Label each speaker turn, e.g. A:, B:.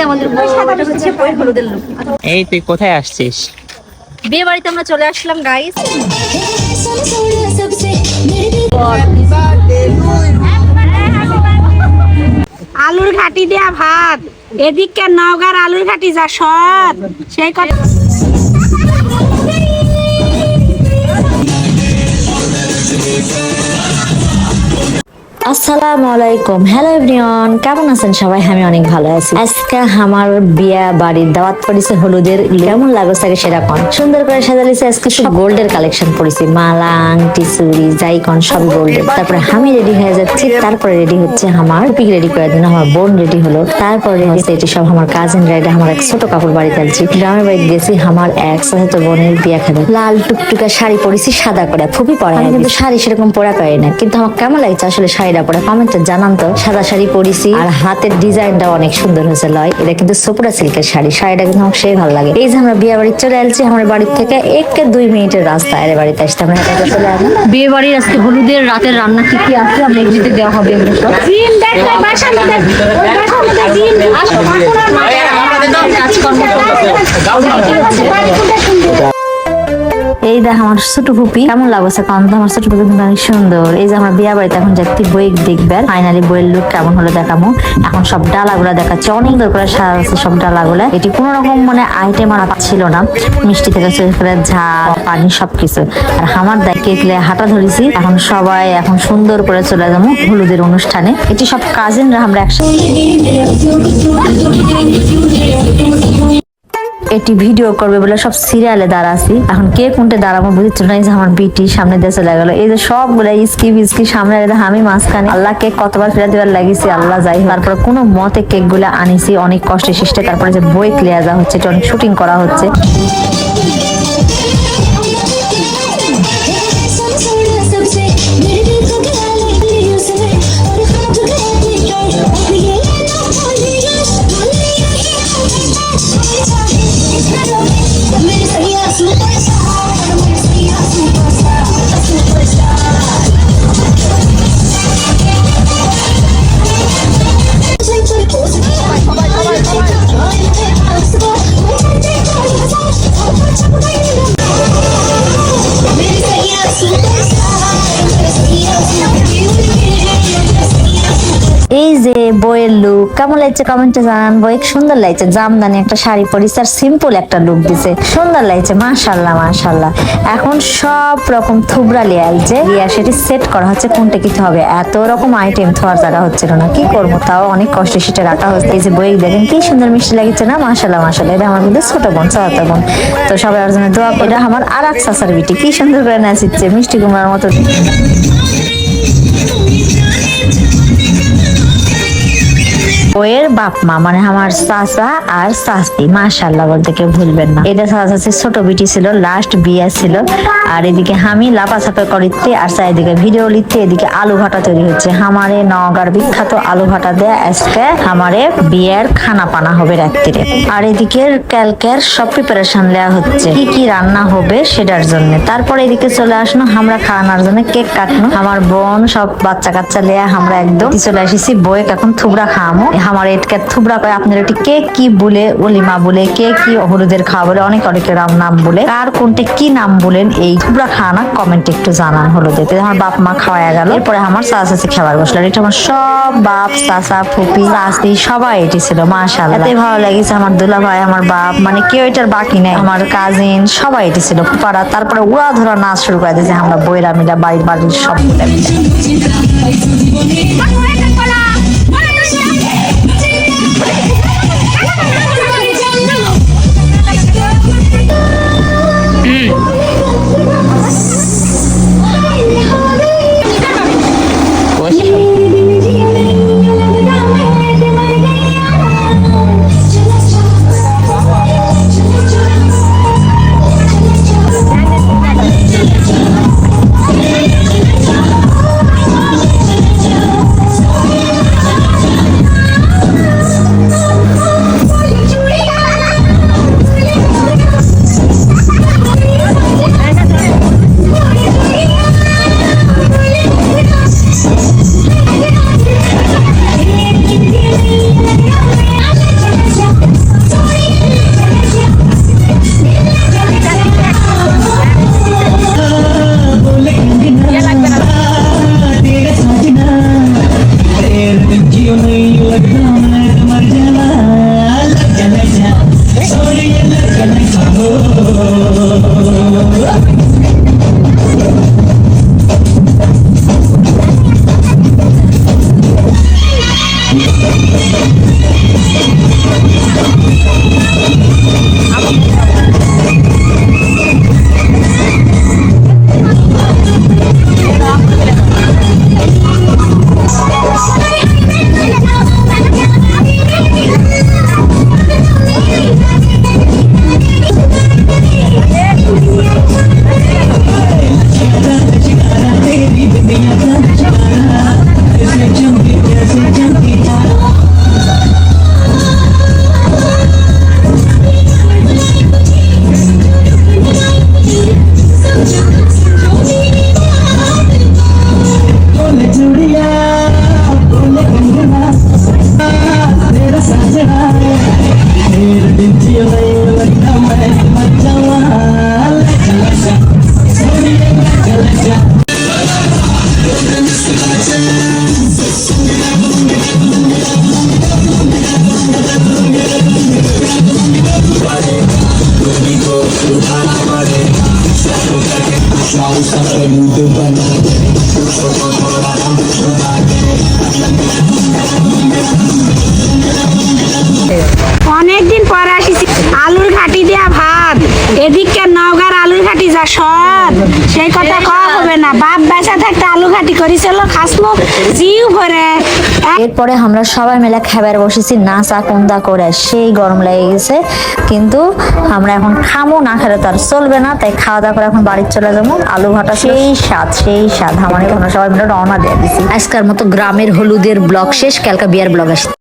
A: আমাদের হচ্ছে বইয়ের হলুদের লুক।
B: এই তুই কোথায় আসছিস?
A: বিয়ে বাড়িতে আমরা চলে আসলাম গাইস।
C: আলুর ঘাটি দেয়া ভাত, এদিকে নওগাঁর আলুর ঘাটি যা সব সেই কথা।
D: আসসালামু আলাইকুম, হ্যালো এভরিওয়ান, কেমন আছেন সবাই? আমি অনেক ভালো আছি। আজকে আমার বিয়া বাড়ির দাওয়াত পড়েছে হলুদের। কেমন লাগছে সেটা কোন সুন্দর করে সাজালিছে। আজকে সব গোল্ডের কালেকশন পড়েছি, মালা, আংটি, চুড়ি, যাইকন সব গোল্ডের। তারপরে আমি রেডি হয়ে যাচ্ছি, তারপরে রেডি হচ্ছে আমার টুপি রেডি করে দিন, আমার বোন রেডি হলো, তারপরে এটি সব আমার কাজিন রেডি। আমার এক ছোট কাকুর বাড়িতে আছি, গ্রামের বাড়িতে গেছি আমার এক চাচাতো বোনের বিয়া খেতে। লাল টুকটুকা শাড়ি পরেছি সাদা করে, ফুপি পরে। আমি কিন্তু শাড়ি সেরকম পরা পারি না, কিন্তু আমার কেমন লাগছে আসলে শাড়িটা পরে কমেন্টে জানান তো। সাদা শাড়ি পরেছি আর হাতের ডিজাইনটা অনেক সুন্দর হয়েছে। লয় এটা কিন্তু সোপরা সিল্কের শাড়ি, শাড়িটা কিন্তু আমার সেই ভালো লাগে। এই যে আমরা বিয়ে বাড়ি চলে আসছি, আমার বাড়ি থেকে 1-2 মিনিটের রাস্তা। এর বাড়িতে আসতে আমরা হেঁটে চলে আসলাম।
A: বিয়ে বাড়ির আজকে হলুদের রাতের রান্না কি কি আছে আমরা এগুলিতে দেওয়া হবে।
D: এই দেখ আমার ছোট ফুপি কেমন লাগছে, কারণ তো আমার ছোট ফুপি কিন্তু অনেক সুন্দর। এই যে আমার বিয়া বাড়িতে এখন যাচ্ছি বই দেখবে, ফাইনালি বইয়ের লুক কেমন হলো দেখাবো। এখন সব ডালাগুলা দেখাচ্ছে, অনেক দূর করে সাজাচ্ছে সব ডালাগুলা। এটি কোন রকম মানে আইটেম আর ছিল না, মিষ্টি থেকে শুরু করে ঝাল, পানি সবকিছু। আর আমার দেখলে হাঁটা ধরেছি। এখন সবাই এখন সুন্দর করে চলে যাবো হলুদের অনুষ্ঠানে। এটি সব কাজিনরা আমরা একসাথে এটি ভিডিও করবে বলে সব সিরিয়ালে দাঁড়াছি। এখন কে কোনটা দাঁড়াবো বুঝতে না, যে আমার বিটি সামনে দিয়ে চলে গেল। এই যে সবগুলা ইস্কি সামনে, আমি মাঝখানে। আল্লাহ কেক কতবার ফেরা দিবার লাগিয়েছি আল্লাহ যাই। তারপরে কোনো মতে কেক গুলা আনিছি অনেক কষ্টে সৃষ্টে। তারপরে যে বই ক্লিয়ার যা হচ্ছে, এটা অনেক শুটিং করা হচ্ছে। এই যে বইয়ের লুক কেমন লাগছে কমেন্টে জানান। বই সুন্দর লাগছে, জামদানি একটা শাড়ি পরিছে আর সিম্পল একটা লুক দিছে, সুন্দর লাগছে মাশাআল্লাহ মাশাআল্লাহ। এখন সব রকম থুবরা লিয়ে আইছে, সেটি সেট করা হচ্ছে কোনটা কি হবে। এত রকম আইটেম থোয়ার জায়গা হচ্ছিল না, কি করবো, তাও অনেক কষ্টে সেটা রাখা হচ্ছে। এই যে বই দেখেন কি সুন্দর মিষ্টি লাগছে না, মাশাআল্লাহ মাশাআল্লাহ। এটা আমার কিন্তু ছোট বোন, চাচাতো বোন। তো সবাই ওর জন্য দোয়া। এটা আমার আর এক চাচার বিটি, কি সুন্দর করে নাচিচ্ছে মিষ্টি কুমড়ার মতো। বইয়ের বাপ মা মানে আমার চাচা আর চাচি, মাশাআল্লাহ বলতে কেউ ভুলবেন না। এটা চাচা ছোট বিটি ছিল, লাস্ট বিয়ে ছিল। আর এদিকে আমি লাপাছাপা করিতে আর চারিদিকে ভিডিও লিখতে, এদিকে আলু ভাটা তৈরি হচ্ছে। আমারে নওগাঁর বিখ্যাত আলু ভাটা দেয়া আজকে আমারে বিয়ের খানা পানা হবে রাত্রিরে। আর এদিকে ক্যালকের সব প্রিপারেশন নেওয়া হচ্ছে কি কি রান্না হবে সেটার জন্য। তারপরে এদিকে চলে আসলো আমরা খাওয়ানোর জন্য, কেক কাটনো। আমার বোন সব বাচ্চা কাচ্চা লেয়া আমরা একদম চলে এসেছি। বইকে এখন থুবরা খাওয়ামো। আমার এটকে থুবরা করে আপনার এটি কে কি বলে, অলিমা বলে, কে কি হলুদের খাওয়া বলে, অনেকের নাম বলে, কার কোনটা কি নাম বলেন। এই থুবরা খাওয়ানা কমেন্টে একটু জানান হলুদেতে। আমার বাপ মা খাওয়া গেল, এরপরে আমার চাচা চাচি খাবার বসলো। এটা আমার সব বাপ চাচা ফুপি চাচি সবাই এটি ছিল, মাশাআল্লাহ এত ভালো লাগছে। আমার দুলা ভাই, আমার বাপ, মানে কেউ এটার বাকি নেই। আমার কাজিন সবাই এটি ছিল পাড়া। তারপরে উড়া ধরা নাচ শুরু করে দিয়েছে আমরা বইরা মিলা বাড়ির সব মিলে।
C: অনেকদিন পরে আসিছি, আলুর ঘাটি দেয়া ভাত, এদিকে নওগাঁর আলুর ঘাটি যা সৎ, সেই কথা কওয়া হবে না। বাপ বেচা থাকতে আলু ঘাটি করেছিল, খাসমো জিউ ভরে।
D: এরপরে আমরা সবাই মিলে খাবার বসেছি, নাচা কুন্দা করে সেই গরম লেগে গেছে, কিন্তু আমরা এখন খামো না, খেলে তো আর চলবে না, তাই খাওয়া দাওয়া করে এখন বাড়ি চলে যাবো। আলু ভাটা সেই স্বাদ আমার এখন সবাই মিলে রওনা দিয়ে দিছি। আজকের মতো গ্রামের হলুদের ব্লগ শেষ, কালকা বিয়ার ব্লগ আসছে।